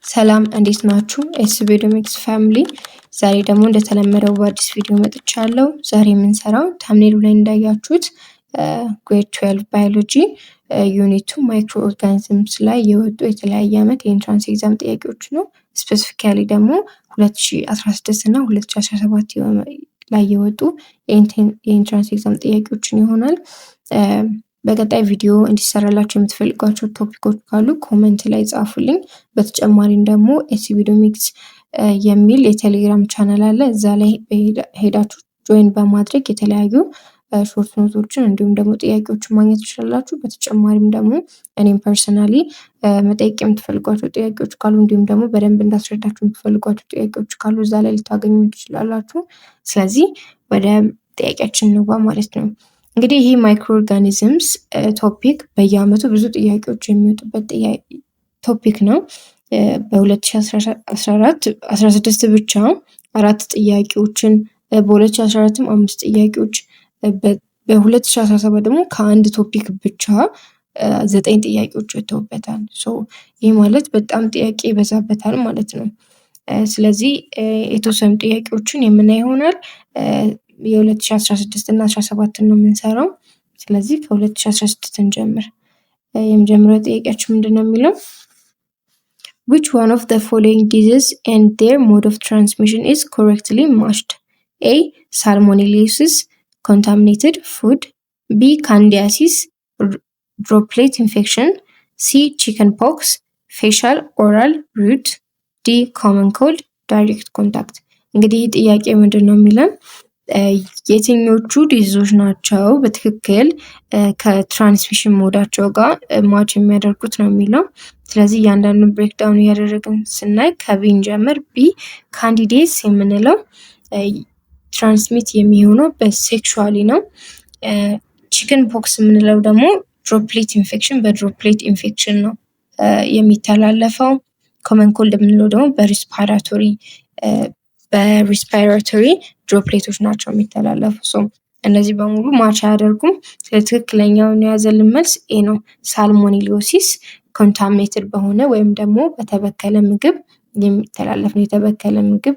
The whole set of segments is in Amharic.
ሰላም እንዴት ናችሁ? ኤስቢዶሚክስ ፋሚሊ ዛሬ ደግሞ እንደተለመደው በአዲስ ቪዲዮ መጥቻለሁ። ዛሬ የምንሰራው ታምኔሉ ላይ እንዳያችሁት ግሬድ 12 ባዮሎጂ ዩኒቱ ማይክሮ ኦርጋኒዝምስ ላይ የወጡ የተለያየ ዓመት የኢንትራንስ ኤግዛም ጥያቄዎች ነው። ስፔሲፊካሊ ደግሞ 2016 እና 2017 ላይ የወጡ የኢንትራንስ ኤግዛም ጥያቄዎችን ይሆናል። በቀጣይ ቪዲዮ እንዲሰራላችሁ የምትፈልጓቸው ቶፒኮች ካሉ ኮመንት ላይ ጻፉልኝ። በተጨማሪም ደግሞ ኤስቢዶሚክስ የሚል የቴሌግራም ቻናል አለ። እዛ ላይ ሄዳችሁ ጆይን በማድረግ የተለያዩ ሾርት ኖቶችን እንዲሁም ደግሞ ጥያቄዎችን ማግኘት ትችላላችሁ። በተጨማሪም ደግሞ እኔም ፐርሰናሊ መጠየቅ የምትፈልጓቸው ጥያቄዎች ካሉ እንዲሁም ደግሞ በደንብ እንዳስረዳችሁ የምትፈልጓቸው ጥያቄዎች ካሉ እዛ ላይ ልታገኙ ትችላላችሁ። ስለዚህ ወደ ጥያቄያችን እንግባ ማለት ነው። እንግዲህ ይሄ ማይክሮ ኦርጋኒዝምስ ቶፒክ በየአመቱ ብዙ ጥያቄዎች የሚወጡበት ቶፒክ ነው። በ2016 ብቻ 4 ጥያቄዎችን በ2014ም 5 ጥያቄዎች በ2017 ደግሞ ከአንድ ቶፒክ ብቻ 9 ጥያቄዎች ወጥተውበታል። ይህ ማለት በጣም ጥያቄ ይበዛበታል ማለት ነው። ስለዚህ የተወሰኑ ጥያቄዎችን የምናይ ይሆናል። የ2016 እና 17 ነው የምንሰራው። ስለዚህ ከ2016 እንጀምር። የመጀመሪያው ጥያቄያችን ምንድነው የሚለው which one of the following diseases and their mode of transmission is correctly matched? A. Salmonellosis, contaminated food. B. Candidiasis, droplet infection. C. Chickenpox, facial oral route. D. common cold, direct contact. እንግዲህ ጥያቄ ምንድነው የሚለን የትኞቹ ዲዚዞች ናቸው በትክክል ከትራንስሚሽን ሞዳቸው ጋር ማች የሚያደርጉት ነው የሚለው። ስለዚህ እያንዳንዱን ብሬክዳውን እያደረግን ስናይ ከቢን ጀምር። ቢ ካንዲዴስ የምንለው ትራንስሚት የሚሆነው በሴክሹዋሊ ነው። ቺክን ፖክስ የምንለው ደግሞ ድሮፕሌት ኢንፌክሽን በድሮፕሌት ኢንፌክሽን ነው የሚተላለፈው። ኮመን ኮልድ የምንለው ደግሞ በሪስፓይራቶሪ ድሮፕሌቶች ናቸው የሚተላለፉ። እነዚህ በሙሉ ማች አያደርጉም። ትክክለኛውን የያዘልን መልስ ኤ ነው። ሳልሞኔሎሲስ ኮንታሚኔትድ በሆነ ወይም ደግሞ በተበከለ ምግብ የሚተላለፍ ነው። የተበከለ ምግብ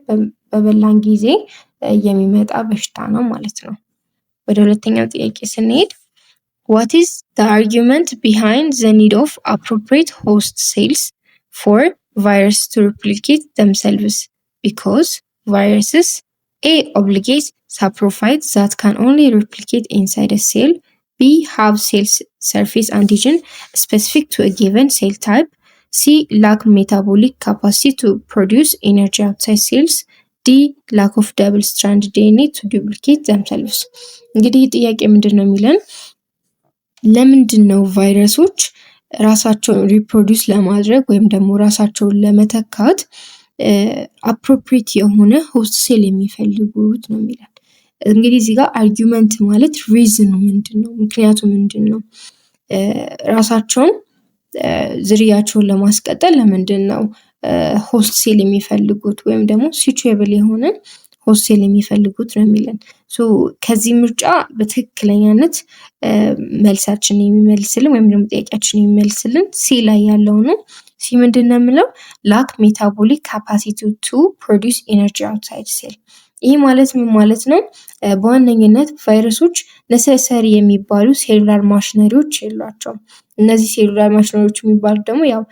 በበላን ጊዜ የሚመጣ በሽታ ነው ማለት ነው። ወደ ሁለተኛው ጥያቄ ስንሄድ what is the argument behind the need of appropriate host cells for virus to replicate themselves? Because viruses A. obligate saprophytes that can only replicate inside a cell. B. have cell surface antigen specific to a given cell type. C. lack metabolic capacity to produce energy outside cells. D. lack of double-strand DNA to duplicate themselves. እንግዲህ ጥያቄ ምንድነው የሚለን ለምንድነው ቫይረሶች ራሳቸውን ሪፕሮዲውስ ለማድረግ ወይም ደግሞ ራሳቸውን ለመተካት አፕሮፕሪየት የሆነ ሆስት ሴል የሚፈልጉት ነው የሚላል። እንግዲህ እዚህ ጋር አርጊውመንት ማለት ሪዝኑ ምንድነው? ምክንያቱ ምንድነው? ራሳቸውን ዝርያቸውን ለማስቀጠል ለምንድነው ሆስት ሴል የሚፈልጉት ወይም ደግሞ ሲቹዌብል የሆነ ሆስት ሴል የሚፈልጉት ነው የሚለን። ከዚህ ምርጫ በትክክለኛነት መልሳችን የሚመልስልን ወይም ደግሞ ጥያቄያችን የሚመልስልን ሲ ላይ ያለው ነው። ሲ ምንድነው የሚለው ላክ ሜታቦሊክ ካፓሲቲ ቱ ፕሮዲውስ ኤነርጂ አውትሳይድ ሴል። ይህ ማለት ምን ማለት ነው? በዋነኝነት ቫይረሶች ነሰሰሪ የሚባሉ ሴሉላር ማሽነሪዎች የሏቸውም። እነዚህ ሴሉላር ማሽነሪዎች የሚባሉት ደግሞ ያው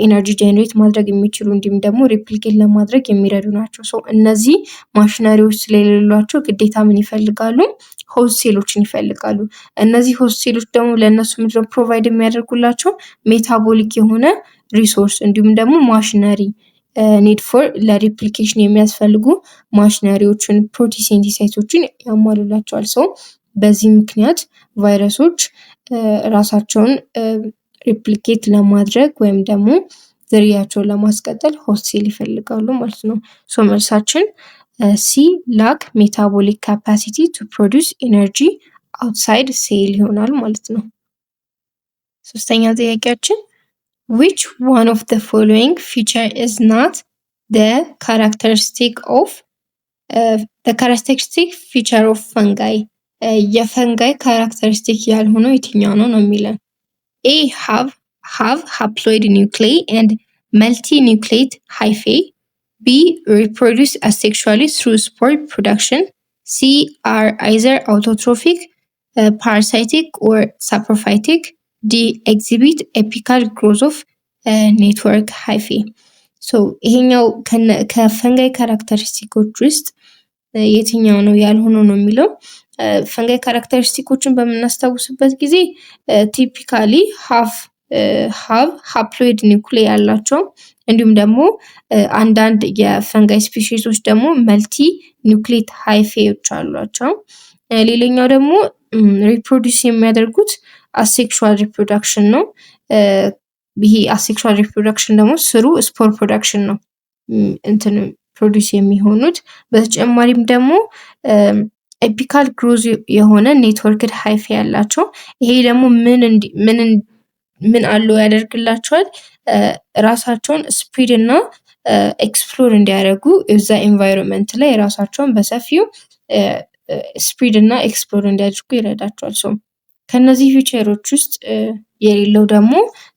ኤነርጂ ጀነሬት ማድረግ የሚችሉ እንዲሁም ደግሞ ሪፕሊኬት ለማድረግ የሚረዱ ናቸው። እነዚህ ማሽነሪዎች ስለሌሏቸው ግዴታ ምን ይፈልጋሉ? ሆስት ሴሎችን ይፈልጋሉ። እነዚህ ሆስት ሴሎች ደግሞ ለእነሱ ምንድነው ፕሮቫይድ የሚያደርጉላቸው ሜታቦሊክ የሆነ ሪሶርስ እንዲሁም ደግሞ ማሽነሪ ኒድ ፎር ለሪፕሊኬሽን የሚያስፈልጉ ማሽነሪዎችን ፕሮቲሲንቲሳይቶችን ያሟሉላቸዋል። በዚህ ምክንያት ቫይረሶች ራሳቸውን ሪፕሊኬት ለማድረግ ወይም ደግሞ ዝርያቸውን ለማስቀጠል ሆስት ሴል ይፈልጋሉ ማለት ነው። መልሳችን ሲ ላክ ሜታቦሊክ ካፓሲቲ ቱ ፕሮዲውስ ኤነርጂ አውትሳይድ ሴል ይሆናል ማለት ነው። ሶስተኛው ጥያቄያችን which one of the following feature is not the characteristic feature of fungi? የፈንጋይ ካራክተሪስቲክ ያልሆነው የትኛው ነው የሚለን። A. have haploid nuclei and multinucleate hyphae, B. reproduce asexually through spore production, C. are either autotrophic, parasitic, or saprophytic, D. exhibit apical growth of network hyphae. ይሄኛው ከፈንጋይ ካራክተሪስቲኮች ውስጥ የትኛው ነው ያልሆነው ነው የሚለው። ፈንጋይ ካራክተሪስቲኮችን በምናስታውስበት ጊዜ ቲፒካሊ ሃቭ ሃፕሎይድ ኒውክሌይ ያላቸው እንዲሁም ደግሞ አንዳንድ የፈንጋይ ስፒሺሶች ደግሞ መልቲ ኒውክሌት ሃይፌዎች አሏቸው። ሌላኛው ደግሞ ሪፕሮዲስ የሚያደርጉት አሴክሹዋል ሪፕሮዳክሽን ነው። ይሄ አሴክሹዋል ሪፕሮዳክሽን ደግሞ ስሩ ስፖር ፕሮዳክሽን ነው እንትን ፕሮዲስ የሚሆኑት። በተጨማሪም ደግሞ ኤፒካል ግሮዝ የሆነ ኔትወርክድ ሃይፌ ያላቸው። ይሄ ደግሞ ምን አለው ያደርግላቸዋል? ራሳቸውን ስፕሪድ እና ኤክስፕሎር እንዲያደርጉ እዛ ኤንቫይሮንመንት ላይ ራሳቸውን በሰፊው ስፕሪድ እና ኤክስፕሎር እንዲያደርጉ ይረዳቸዋል። ከነዚህ ፊቸሮች ውስጥ የሌለው ደግሞ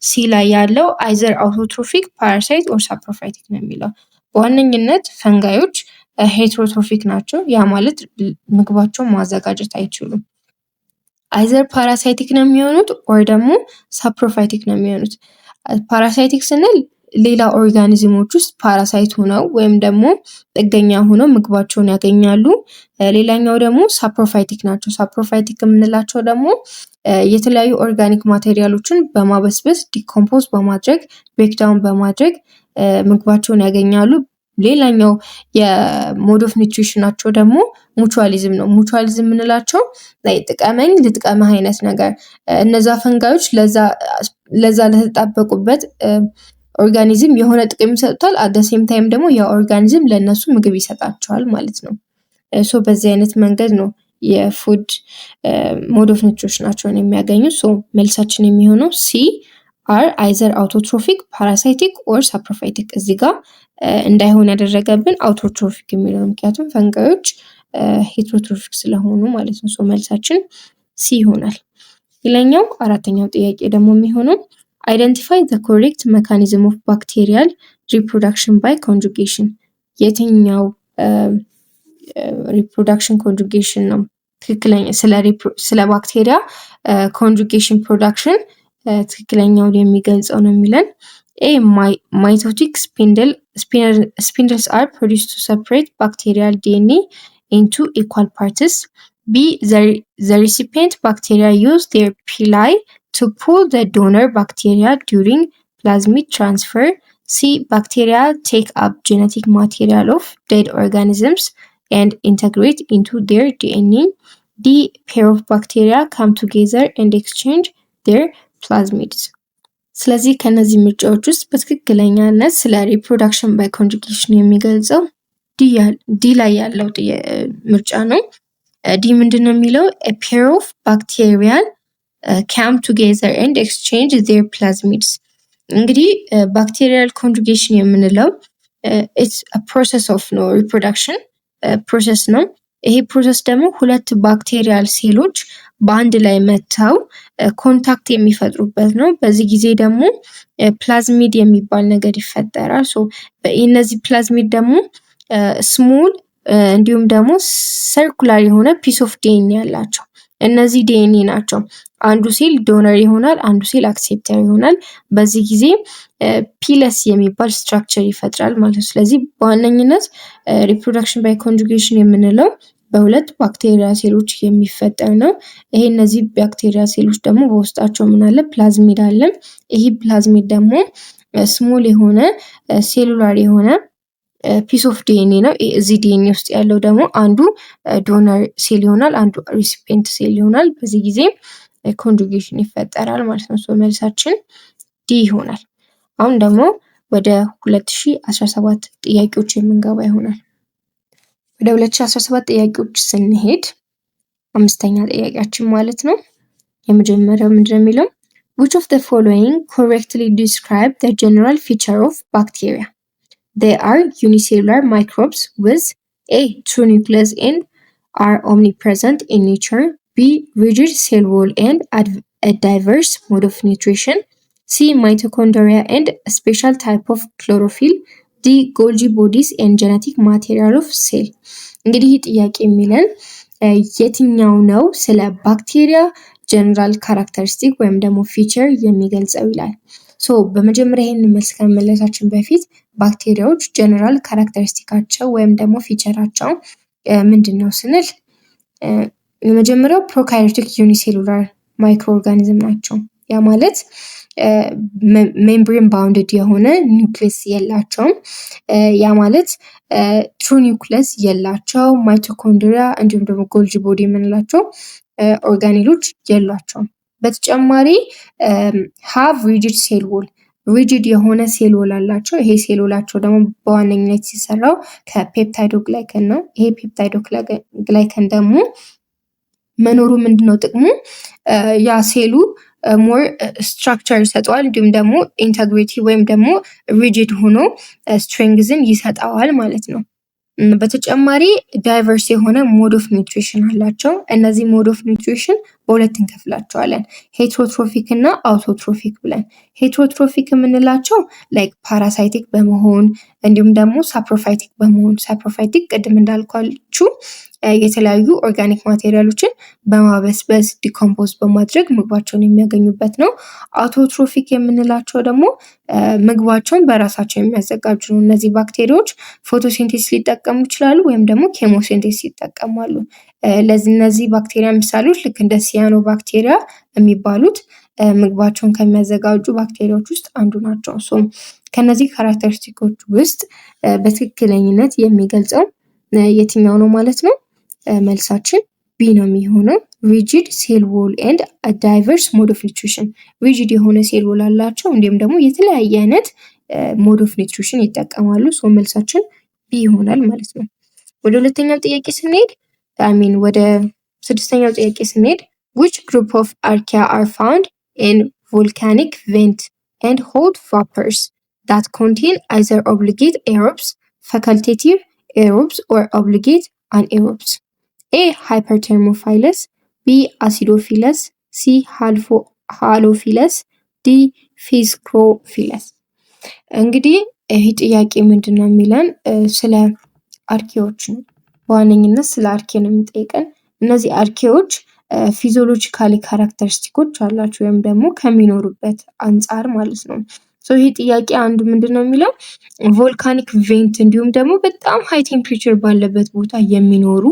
ሲ ላይ ያለው አይዘር አውቶትሮፊክ ፓራሳይት ኦር ሳፕሮፋይቲክ ነው የሚለው። በዋነኝነት ፈንጋዮች ሄትሮትሮፊክ ናቸው። ያ ማለት ምግባቸውን ማዘጋጀት አይችሉም። አይዘር ፓራሳይቲክ ነው የሚሆኑት ኦር ደግሞ ሳፕሮፋይቲክ ነው የሚሆኑት። ፓራሳይቲክ ስንል ሌላ ኦርጋኒዝሞች ውስጥ ፓራሳይት ሆነው ወይም ደግሞ ጥገኛ ሆነው ምግባቸውን ያገኛሉ። ሌላኛው ደግሞ ሳፕሮፋይቲክ ናቸው። ሳፕሮፋይቲክ የምንላቸው ደግሞ የተለያዩ ኦርጋኒክ ማቴሪያሎችን በማበስበስ ዲኮምፖዝ በማድረግ ብሬክዳውን በማድረግ ምግባቸውን ያገኛሉ። ሌላኛው የሞድ ኦፍ ኒውትሪሽናቸው ደግሞ ሙቹዋሊዝም ነው። ሙቹዋሊዝም የምንላቸው ጥቀመኝ ልጥቀመህ አይነት ነገር። እነዛ ፈንጋዮች ለዛ ለተጣበቁበት ኦርጋኒዝም የሆነ ጥቅም ይሰጡታል። አት ሴም ታይም ደግሞ ያ ኦርጋኒዝም ለእነሱ ምግብ ይሰጣቸዋል ማለት ነው። በዚህ አይነት መንገድ ነው የፉድ ሞድ ኦፍ ኒውትሪሽናቸውን የሚያገኙት። መልሳችን የሚሆነው ሲ አር አይዘር አውቶትሮፊክ ፓራሳይቲክ ኦር ሳፕሮፋይቲክ። እዚህ ጋር እንዳይሆን ያደረገብን አውቶትሮፊክ የሚለው ምክንያቱም ፈንጋዮች ሄትሮትሮፊክ ስለሆኑ ማለት ነው። መልሳችን ሲ ይሆናል። ሌላኛው አራተኛው ጥያቄ ደግሞ የሚሆነው አይደንቲፋይ ዘ ኮሬክት ሜካኒዝም ኦፍ ባክቴሪያል ሪፕሮዳክሽን ባይ ኮንጁጌሽን። የትኛው ሪፕሮዳክሽን ኮንጁጌሽን ነው ትክክለኛ ስለ ባክቴሪያ ኮንጁጌሽን ፕሮዳክሽን ትክክለኛውን የሚገልጸው ነው የሚለን። ኤ ማይቶቲክ spindles are produced to separate bacterial DNA into equal parts. B. The recipient bacteria use their pili to pull the donor bacteria during plasmid transfer. C. Bacteria take up genetic material of dead organisms and integrate into their DNA. D. Pair of bacteria come together and exchange their plasmids. ስለዚህ ከነዚህ ምርጫዎች ውስጥ በትክክለኛነት ስለ ሪፕሮዳክሽን ባይ ኮንጁጌሽን የሚገልጸው ዲ ላይ ያለው ምርጫ ነው። ዲ ምንድን ነው የሚለው? a pair of bacteria come together and exchange their plasmids። እንግዲህ ባክቴሪያል ኮንጁጌሽን የምንለው it's a process of reproduction ፕሮሰስ ነው። ይሄ ፕሮሰስ ደግሞ ሁለት ባክቴሪያል ሴሎች በአንድ ላይ መተው ኮንታክት የሚፈጥሩበት ነው። በዚህ ጊዜ ደግሞ ፕላዝሚድ የሚባል ነገር ይፈጠራል። እነዚህ ፕላዝሚድ ደግሞ ስሞል እንዲሁም ደግሞ ሰርኩላር የሆነ ፒስ ኦፍ ዲኤንኤ ያላቸው እነዚህ ዲኤንኤ ናቸው። አንዱ ሴል ዶነር ይሆናል፣ አንዱ ሴል አክሴፕተር ይሆናል። በዚህ ጊዜ ፒለስ የሚባል ስትራክቸር ይፈጥራል ማለት ነው። ስለዚህ በዋነኝነት ሪፕሮዳክሽን ባይ ኮንጁጌሽን የምንለው በሁለት ባክቴሪያ ሴሎች የሚፈጠር ነው። ይሄ እነዚህ ባክቴሪያ ሴሎች ደግሞ በውስጣቸው ምን አለ? ፕላዝሚድ አለ። ይሄ ፕላዝሚድ ደግሞ ስሞል የሆነ ሴሉላር የሆነ ፒስ ኦፍ ዲኤንኤ ነው። እዚህ ዲኤንኤ ውስጥ ያለው ደግሞ አንዱ ዶነር ሴል ይሆናል፣ አንዱ ሪሲፒየንት ሴል ይሆናል። በዚህ ጊዜ ኮንጁጌሽን ይፈጠራል ማለት ነው። መልሳችን ዲ ይሆናል። አሁን ደግሞ ወደ 2017 ጥያቄዎች የምንገባ ይሆናል። ወደ 2017 ጥያቄዎች ስንሄድ አምስተኛ ጥያቄያችን ማለት ነው። የመጀመሪያው ምንድነው የሚለው? which of the following correctly describe the general feature of bacteria? They are unicellular microbes with A. true nucleus and are omnipresent in nature. B. rigid cell wall and a diverse mode of nutrition. ሲ ማይቶኮንድሪያ ኤንድ ስፔሻል ታይፕ ኦፍ ክሎሮፊል፣ ዲ ጎልጂ ቦዲስ ኤንድ ጀነቲክ ማቴሪያል ኦፍ ሴል። እንግዲህ ይህ ጥያቄ የሚለን የትኛው ነው ስለ ባክቴሪያ ጀነራል ካራክተሪስቲክ ወይም ደግሞ ፊቸር የሚገልጸው ይላል። ሶ በመጀመሪያ ይህንን መልስ ከመመለሳችን በፊት ባክቴሪያዎች ጀነራል ካራክተሪስቲካቸው ወይም ደግሞ ፊቸራቸው ምንድን ነው ስንል የመጀመሪያው ፕሮካሪዮቲክ ዩኒሴሉላር ማይክሮ ኦርጋኒዝም ናቸው። ያ ማለት ሜምብሬን ባውንድድ የሆነ ኒውክሊየስ የላቸውም። ያ ማለት ትሩ ኒውክሊየስ የላቸው፣ ማይቶኮንድሪያ እንዲሁም ደግሞ ጎልጂ ቦዲ የምንላቸው ኦርጋኔሎች የሏቸውም። በተጨማሪ ሃቭ ሪጂድ ሴል ዎል፣ ሪጂድ የሆነ ሴል ዎል አላቸው። ይሄ ሴል ዎላቸው ደግሞ በዋነኝነት ሲሰራው ከፔፕታይዶ ግላይከን ነው። ይሄ ፔፕታይዶ ግላይከን ደግሞ መኖሩ ምንድነው ጥቅሙ? ያ ሴሉ ሞር ስትራክቸር ይሰጠዋል፣ እንዲሁም ደግሞ ኢንተግሪቲ ወይም ደግሞ ሪጂድ ሆኖ ስትሬንግዝን ይሰጠዋል ማለት ነው። በተጨማሪ ዳይቨርስ የሆነ ሞድ ኦፍ ኒውትሪሽን አላቸው። እነዚህ ሞድ ኦፍ ኒውትሪሽን በሁለት እንከፍላቸዋለን፣ ሄትሮትሮፊክ እና አውቶትሮፊክ ብለን። ሄትሮትሮፊክ የምንላቸው ላይክ ፓራሳይቲክ በመሆን እንዲሁም ደግሞ ሳፕሮፋይቲክ በመሆን፣ ሳፕሮፋይቲክ ቅድም እንዳልኳችሁ የተለያዩ ኦርጋኒክ ማቴሪያሎችን በማበስበስ ዲኮምፖዝ በማድረግ ምግባቸውን የሚያገኙበት ነው። አውቶትሮፊክ የምንላቸው ደግሞ ምግባቸውን በራሳቸው የሚያዘጋጁ ነው። እነዚህ ባክቴሪያዎች ፎቶሲንቴሲስ ሊጠቀሙ ይችላሉ ወይም ደግሞ ኬሞሲንቴሲስ ይጠቀማሉ። እነዚህ ባክቴሪያ ምሳሌዎች ልክ እንደ ሲያኖ ባክቴሪያ የሚባሉት ምግባቸውን ከሚያዘጋጁ ባክቴሪያዎች ውስጥ አንዱ ናቸው። ሶ ከነዚህ ካራክተሪስቲኮች ውስጥ በትክክለኝነት የሚገልጸው የትኛው ነው ማለት ነው? መልሳችን ቢ ነው የሚሆነው። ሪጂድ ሴል ዎል ኤንድ ዳይቨርስ ሞድ ኦፍ ኒውትሪሽን። ሪጂድ የሆነ ሴል ዎል አላቸው፣ እንዲሁም ደግሞ የተለያየ አይነት ሞድ ኦፍ ኒውትሪሽን ይጠቀማሉ። ሶ መልሳችን ቢ ይሆናል ማለት ነው። ወደ ሁለተኛው ጥያቄ ስንሄድ ወደ ስድስተኛው ጥያቄ ስንሄድ which group of archaea are found in volcanic vent and hot vapors that contain either obligate aerobes, facultative aerobes or obligate anaerobes? A. Hyperthermophilus, B. Acidophilus, C. Halophilus, D. Physcophilus። እንግዲህ ይህ ጥያቄ ምንድን ነው የሚለን ስለ አርኪዎች ነው። በዋነኝነት ስለ አርኬ ነው የሚጠይቀን። እነዚህ አርኬዎች ፊዚዮሎጂካሊ ካራክተሪስቲኮች አላቸው ወይም ደግሞ ከሚኖሩበት አንጻር ማለት ነው። ይህ ጥያቄ አንዱ ምንድን ነው የሚለው ቮልካኒክ ቬንት እንዲሁም ደግሞ በጣም ሃይ ቴምፕሬቸር ባለበት ቦታ የሚኖሩ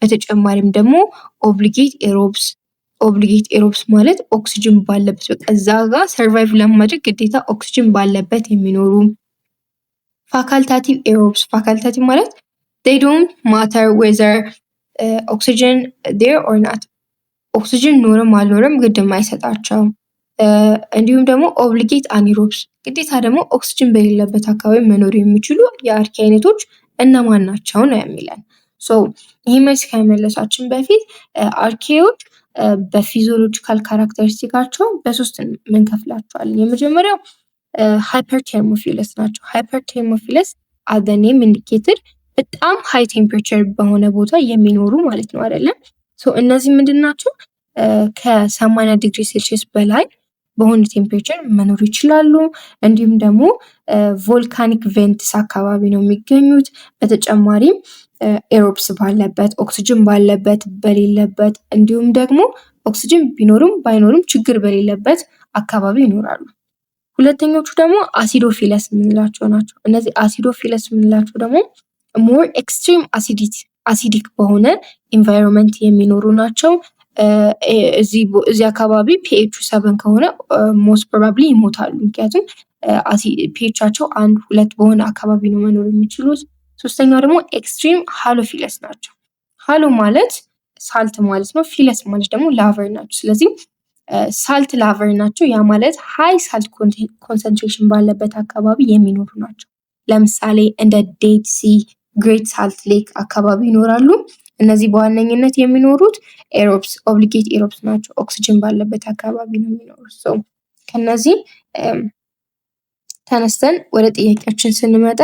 በተጨማሪም ደግሞ ኦብሊጌት ኤሮብስ ማለት ኦክሲጅን ባለበት በቃ እዛ ጋር ሰርቫይቭ ለማድረግ ግዴታ ኦክሲጅን ባለበት የሚኖሩ፣ ፋካልታቲቭ ኤሮብስ፣ ፋካልታቲቭ ማለት they don't matter whether oxygen there or not፣ ኦክሲጅን ኖረም አልኖረም ግድ የማይሰጣቸው። እንዲሁም ደግሞ ኦብሊጌት አኒሮብስ፣ ግዴታ ደግሞ ኦክሲጅን በሌለበት አካባቢ መኖር የሚችሉ የአርኪ አይነቶች እነማን ናቸው ነው የሚለን። ይህ መልስ ከመመለሳችን በፊት አርኪዎች በፊዚዮሎጂካል ካራክተሪስቲካቸው በሶስት እንከፍላቸዋለን። የመጀመሪያው ሃይፐርቴርሞፊለስ ናቸው። ሃይፐርቴርሞፊለስ as the name indicated በጣም ሃይ ቴምፕሬቸር በሆነ ቦታ የሚኖሩ ማለት ነው አይደለም። እነዚህ ምንድን ናቸው? ከ80 ዲግሪ ሴልሺየስ በላይ በሆነ ቴምፕሬቸር መኖር ይችላሉ። እንዲሁም ደግሞ ቮልካኒክ ቬንትስ አካባቢ ነው የሚገኙት። በተጨማሪም ኤሮብስ ባለበት፣ ኦክሲጅን ባለበት በሌለበት፣ እንዲሁም ደግሞ ኦክሲጅን ቢኖርም ባይኖርም ችግር በሌለበት አካባቢ ይኖራሉ። ሁለተኞቹ ደግሞ አሲዶፊለስ የምንላቸው ናቸው። እነዚህ አሲዶፊለስ የምንላቸው ደግሞ ሞር ኤክስትሪም አሲዲክ በሆነ ኢንቫይሮንመንት የሚኖሩ ናቸው። እዚህ አካባቢ ፒኤቹ 7 ከሆነ ሞስት ፕሮባብሊ ይሞታሉ። ምክንያቱም ፒኤቻቸው 1-2 በሆነ አካባቢ ነው መኖር የሚችሉት። ሶስተኛው ደግሞ ኤክስትሪም ሃሎፊለስ ናቸው። ሃሎ ማለት ሳልት ማለት ነው። ፊለስ ማለት ደግሞ ላቨር ናቸው። ስለዚህ ሳልት ላቨር ናቸው። ያ ማለት ሃይ ሳልት ኮንሰንትሬሽን ባለበት አካባቢ የሚኖሩ ናቸው። ለምሳሌ እንደ ዴድ ሲ፣ ግሬት ሳልት ሌክ አካባቢ ይኖራሉ። እነዚህ በዋነኝነት የሚኖሩት ኤሮብስ፣ ኦብሊጌት ኤሮብስ ናቸው። ኦክሲጅን ባለበት አካባቢ ነው የሚኖሩት። ከነዚህ ተነስተን ወደ ጥያቄያችን ስንመጣ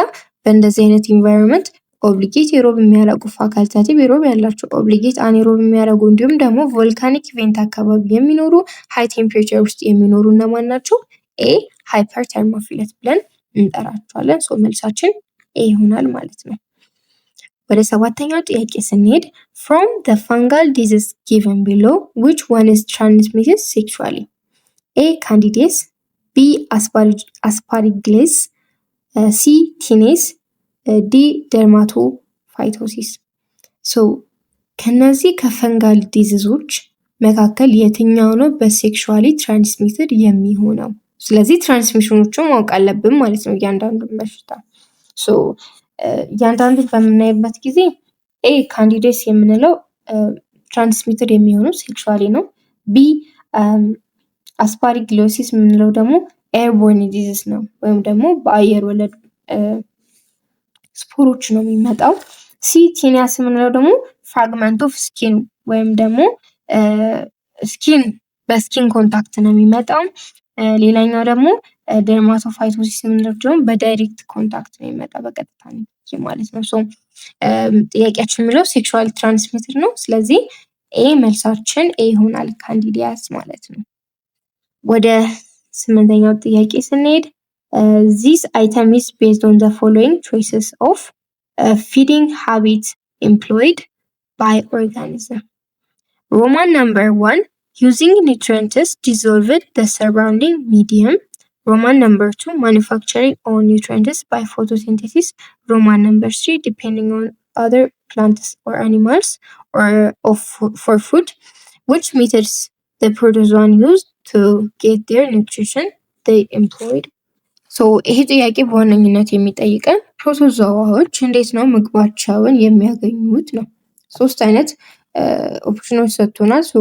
በእንደዚህ አይነት ኢንቫይሮንመንት ኦብሊጌት ኤሮብ የሚያደርጉ፣ ፋካልታቲቭ ኤሮብ ያላቸው፣ ኦብሊጌት አኔሮብ የሚያደርጉ እንዲሁም ደግሞ ቮልካኒክ ቬንት አካባቢ የሚኖሩ ሃይ ቴምፕሬቸር ውስጥ የሚኖሩ እነማን ናቸው? ኤ ሃይፐር ተርሞፊለስ ብለን እንጠራቸዋለን። ሶ መልሳችን ኤ ይሆናል ማለት ነው። ወደ ሰባተኛው ጥያቄ ስንሄድ from the fungal disease given below which one is transmitted sexually? A candidase, B aspergillus, C tinea, ዲ ደርማቶፋይቶሲስ። ሶ ከነዚህ ከፈንጋል ዲዚዞች መካከል የትኛው ነው በሴክሹዋሊ ትራንስሚትድ የሚሆነው? ስለዚህ ትራንስሚሽኖቹን ማወቅ አለብን ማለት ነው እያንዳንዱን በሽታ። ሶ እያንዳንዱን በምናይበት ጊዜ ኤ ካንዲዴስ የምንለው ትራንስሚትድ የሚሆነው ሴክሹዋሊ ነው። ቢ አስፓሪግሎሲስ የምንለው ደግሞ ኤርቦርን ዲዚዝ ነው ወይም ደግሞ በአየር ወለድ ስፖሮች ነው የሚመጣው። ሲ ቲኒያስ የምንለው ደግሞ ፍራግመንት ኦፍ ስኪን ወይም ደግሞ ስኪን በስኪን ኮንታክት ነው የሚመጣው። ሌላኛው ደግሞ ደርማቶፋይቶሲስ የምንለው ደግሞ በዳይሬክት ኮንታክት ነው የሚመጣው በቀጥታ ማለት ነው። ሶ ጥያቄያችን የሚለው ሴክሹዋል ትራንስሚትድ ነው። ስለዚህ ኤ መልሳችን ኤ ይሆናል ካንዲዲያስ ማለት ነው። ወደ ስምንተኛው ጥያቄ ስንሄድ this item is based on the following choices of feeding habits employed by organism. Roman number 1, using nutrients dissolved the surrounding medium. Roman number 2, manufacturing all nutrients by photosynthesis. Roman number 3, depending on other plants or animals or for food. Which methods the protozoan used to get their nutrition they employed? ሶ ይሄ ጥያቄ በዋነኝነት የሚጠይቀን ፕሮቶዞዋዎች እንዴት ነው ምግባቸውን የሚያገኙት ነው። ሶስት አይነት ኦፕሽኖች ሰጥቶናል። ሶ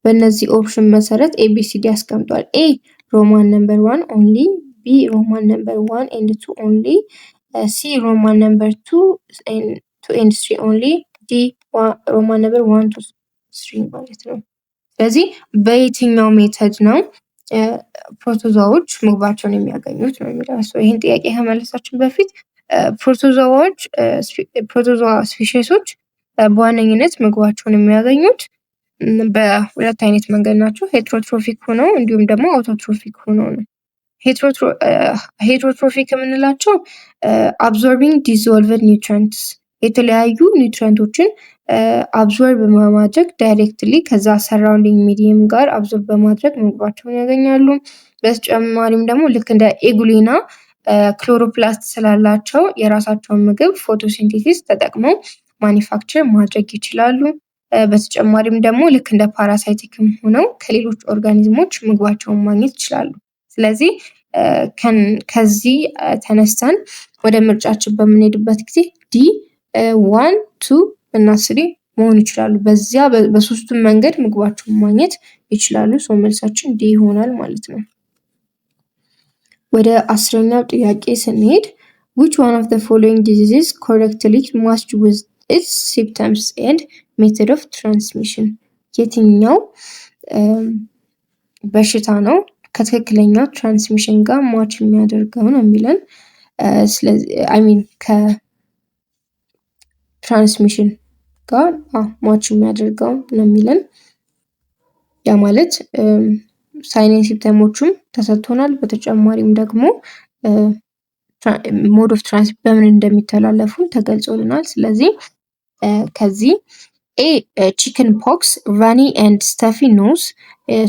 በእነዚህ ኦፕሽን መሰረት ኤቢሲዲ ያስቀምጧል። ኤ ሮማን ነምበር 1 ኦንሊ፣ ቢ ሮማን ነምበር 1 ኤንድ 2 ኦንሊ፣ ሲ ሮማን ነምበር 2 ኤንድ 3 ኦንሊ፣ ዲ ሮማን ነምበር 1 2 3 ማለት ነው። ስለዚህ በየትኛው ሜተድ ነው ፕሮቶዞዎች ምግባቸውን የሚያገኙት ነው የሚለው። ይህን ጥያቄ ከመለሳችን በፊት ፕሮቶዞዋ ስፔሺሶች በዋነኝነት ምግባቸውን የሚያገኙት በሁለት አይነት መንገድ ናቸው። ሄትሮትሮፊክ ሆነው እንዲሁም ደግሞ አውቶትሮፊክ ሆነው ነው። ሄትሮትሮፊክ የምንላቸው አብዞርቢንግ ዲዞልቭድ ኒውትሪንትስ የተለያዩ ኒውትሪንቶችን አብዞርብ በማድረግ ዳይሬክትሊ ከዛ ሰራውንዲንግ ሚዲየም ጋር አብዞርብ በማድረግ ምግባቸውን ያገኛሉ። በተጨማሪም ደግሞ ልክ እንደ ኤጉሊና ክሎሮፕላስት ስላላቸው የራሳቸውን ምግብ ፎቶሲንቴሲስ ተጠቅመው ማኒፋክቸር ማድረግ ይችላሉ። በተጨማሪም ደግሞ ልክ እንደ ፓራሳይቲክም ሆነው ከሌሎች ኦርጋኒዝሞች ምግባቸውን ማግኘት ይችላሉ። ስለዚህ ከዚህ ተነስተን ወደ ምርጫችን በምንሄድበት ጊዜ ዲ 1 2 እና 3 መሆን ይችላሉ። በዚያ በሶስቱም መንገድ ምግባቸውን ማግኘት ይችላሉ። ሶ መልሳችን ዲ ይሆናል ማለት ነው። ወደ 10ኛው ጥያቄ ስንሄድ which one of the following diseases correctly matched with its symptoms and method of transmission? የትኛው በሽታ ነው ከትክክለኛው ትራንስሚሽን ጋር ማች የሚያደርገው ነው የሚለን። ስለዚህ ከትራንስሚሽን ጋር ማች የሚያደርገው ነው የሚለን። ያ ማለት ሳይን ሲምፕተሞቹም ተሰጥቶናል። በተጨማሪም ደግሞ ሞድ ኦፍ ትራንስሚት በምን እንደሚተላለፉ ተገልጾልናል። ስለዚህ ከዚህ ኤ ቺክን ፖክስ ራኒ ኤንድ ስተፊ ኖዝ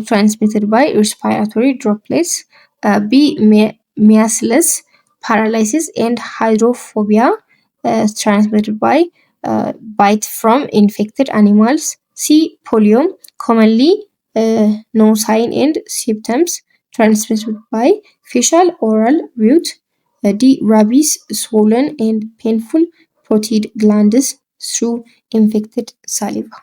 ትራንስሚትድ ባይ ሪስፓራቶሪ ድሮፕሌትስ፣ ቢ ሚያስለስ ፓራላይሲስ ኤንድ ሃይድሮፎቢያ ትራንስሚትድ ባይ ባይት ፍሮም ኢንፌክትድ አኒማልስ፣ ሲ ፖሊዮ ኮመንሊ ኖ ሳይን ኤንድ ሲምፕተምስ transmitted by facial oral route, D rabies swollen and painful proteid glands through infected saliva።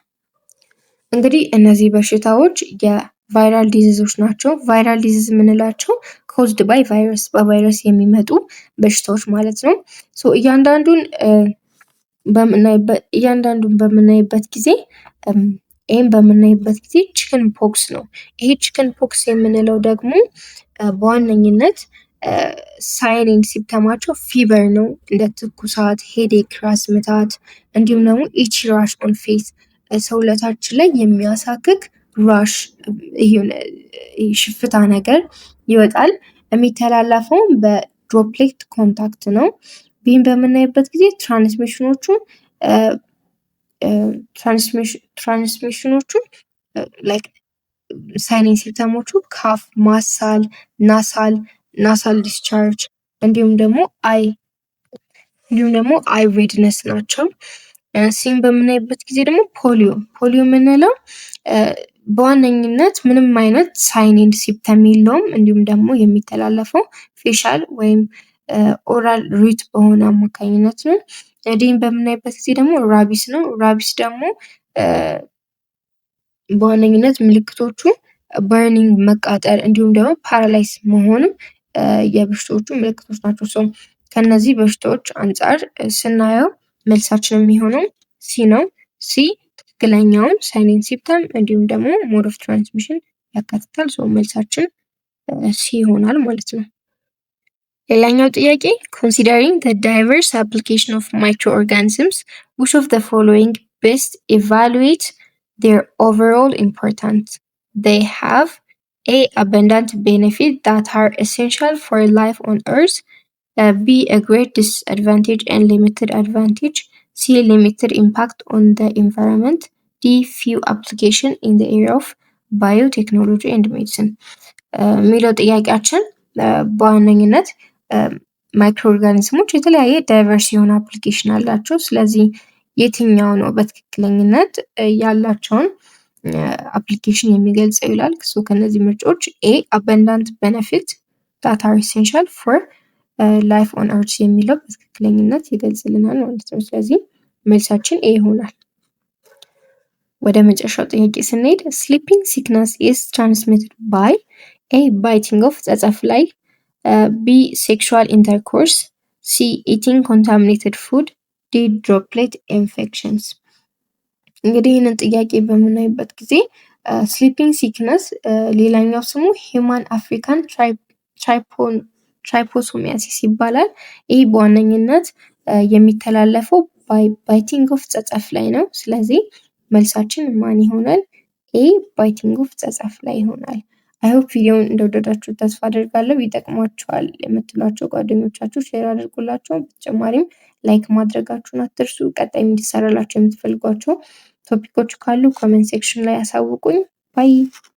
እንግዲህ እነዚህ በሽታዎች የቫይራል ዲዚዞች ናቸው። ቫይራል ዲዚዝ የምንላቸው ኮዝድ ባይ ቫይረስ በቫይረስ የሚመጡ በሽታዎች ማለት ነው። ሶ እያንዳንዱን በምናይበት ጊዜ ይህም በምናይበት ጊዜ ቺክን ፖክስ ነው። ይሄ ቺክን ፖክስ የምንለው ደግሞ በዋነኝነት ሳይን ሲምፕተማቸው ፊቨር ነው፣ እንደ ትኩሳት፣ ሄዴክ፣ ራስ ምታት እንዲሁም ደግሞ ኢቺ ራሽ ኦን ፌስ ሰውነታችን ላይ የሚያሳክክ ራሽ የሆነ ሽፍታ ነገር ይወጣል። የሚተላለፈውም በድሮፕሌት ኮንታክት ነው። ቢን በምናይበት ጊዜ ትራንስሚሽኖቹ ላይክ ሳይኒንግ ሲምፕተሞቹ ካፍ፣ ማሳል፣ ናሳል ዲስቻርጅ እንዲሁም ደግሞ አይ ሬድነስ ናቸው። ሲን በምናይበት ጊዜ ደግሞ ፖሊዮ የምንለው በዋነኝነት ምንም አይነት ሳይን ኤንድ ሲምፕተም የለውም። እንዲሁም ደግሞ የሚተላለፈው ፌሻል ወይም ኦራል ሩት በሆነ አማካኝነት ነው። ዲን በምናይበት ጊዜ ደግሞ ራቢስ ነው። ራቢስ ደግሞ በዋነኝነት ምልክቶቹ በርኒንግ መቃጠል እንዲሁም ደግሞ ፓራላይዝ መሆንም የበሽታዎቹ ምልክቶች ናቸው። ሰው ከነዚህ በሽታዎች አንጻር ስናየው መልሳችን የሚሆነው ሲ ነው። ሲ ትክክለኛውን ሳይን ኤንድ ሲምፕተም እንዲሁም ደግሞ ሞድ ኦፍ ትራንስሚሽን ያካትታል። ሰው መልሳችን ሲ ይሆናል ማለት ነው። ሌላኛው ጥያቄ considering the diverse application of microorganisms, which of the following best evaluate their overall importance? They have A. abundant benefit that are essential for life on Earth. B. a great disadvantage and limited advantage. C. limited impact on the environment. D. few application in the area of biotechnology and medicine. የሚለው ጥያቄያችን በዋነኝነት ማይክሮ ኦርጋኒዝሞች የተለያየ ዳይቨርስ የሆነ አፕሊኬሽን አላቸው። ስለዚህ የትኛው ነው በትክክለኝነት ያላቸውን አፕሊኬሽን የሚገልጸው ይላል። ከነዚህ ምርጫዎች ኤ አበንዳንት ቤኔፊት ዳት አር ኢሴንሻል ፎር ላይፍ ኦን እርዝ የሚለው በትክክለኝነት ይገልጽልናል ማለት ነው። ስለዚህ መልሳችን ኤ ይሆናል። ወደ መጨረሻው ጥያቄ ስንሄድ ስሊፒንግ ሲክነስ ኢዝ ትራንስሚትድ ባይ ኤ ባይቲንግ ኦፍ ጸጸፍላይ፣ ቢ ሴክሹዋል ኢንተርኮርስ፣ ሲ ኢቲንግ ኮንታሚኔትድ ፉድ፣ ዲ ድሮፕሌት ኢንፌክሽንስ። እንግዲህ ይህንን ጥያቄ በምናይበት ጊዜ ስሊፒንግ ሲክነስ ሌላኛው ስሙ ሂውማን አፍሪካን ትራይፖሶሚያሲስ ይባላል። ይህ በዋነኝነት የሚተላለፈው ባይቲንግ ኦፍ ጸጸፍ ላይ ነው። ስለዚህ መልሳችን ማን ይሆናል? ኤ ባይቲንግ ኦፍ ጸጸፍ ላይ ይሆናል። አይሆፕ ቪዲዮውን እንደወደዳችሁ ተስፋ አደርጋለሁ። ይጠቅሟቸዋል የምትሏቸው ጓደኞቻችሁ ሼር አድርጉላቸው። በተጨማሪም ላይክ ማድረጋችሁን አትርሱ። ቀጣይ እንዲሰራላቸው የምትፈልጓቸው ቶፒኮች ካሉ ኮሜንት ሴክሽን ላይ ያሳውቁኝ። ባይ